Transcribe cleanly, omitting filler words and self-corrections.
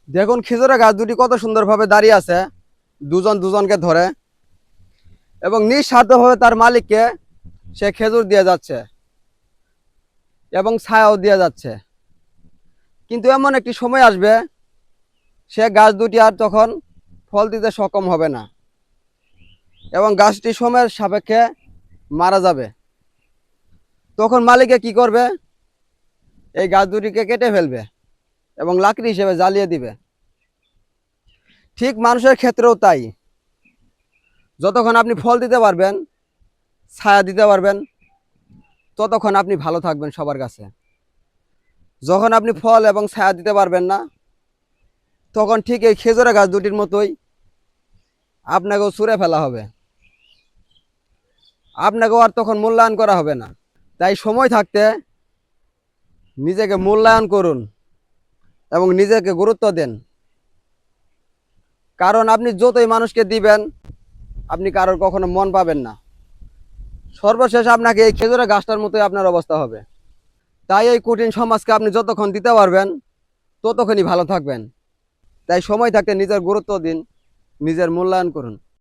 দেখুন খেজুরের গাছ দুটি কত সুন্দরভাবে দাঁড়িয়ে আছে, দুজন দুজনকে ধরে, এবং নিঃস্বার্থভাবে তার মালিককে সে খেজুর দিয়ে যাচ্ছে এবং ছায়াও দিয়ে যাচ্ছে। কিন্তু এমন একটি সময় আসবে, সে গাছ দুটি আর তখন ফল দিতে সক্ষম হবে না এবং গাছটি সময়ের সাপেক্ষে মারা যাবে। তখন মালিকে কি করবে? এই গাছ দুটিকে কেটে ফেলবে এবং লাকড়ি হিসেবে জ্বালিয়ে দিবে। ঠিক মানুষের ক্ষেত্রেও তাই। যতক্ষণ আপনি ফল দিতে পারবেন, ছায়া দিতে পারবেন, ততক্ষণ আপনি ভালো থাকবেন সবার কাছে। যখন আপনি ফল এবং ছায়া দিতে পারবেন না, তখন ঠিক এই খেজুরের গাছ দুটির মতোই আপনাকেও ছুঁড়ে ফেলা হবে, আপনাকেও আর তখন মূল্যায়ন করা হবে না। তাই সময় থাকতে নিজেকে মূল্যায়ন করুন এবং নিজেকে গুরুত্ব দেন। কারণ আপনি যতই মানুষকে দিবেন, আপনি কারোর কখনো মন পাবেন না। সর্বশেষ আপনাকে এই খেজুরের গাছটার মতোই আপনার অবস্থা হবে। তাই এই কঠিন সমাজকে আপনি যতক্ষণ দিতে পারবেন, ততক্ষণই ভালো থাকবেন। তাই সময় থাকতে নিজের গুরুত্ব দিন, নিজের মূল্যায়ন করুন।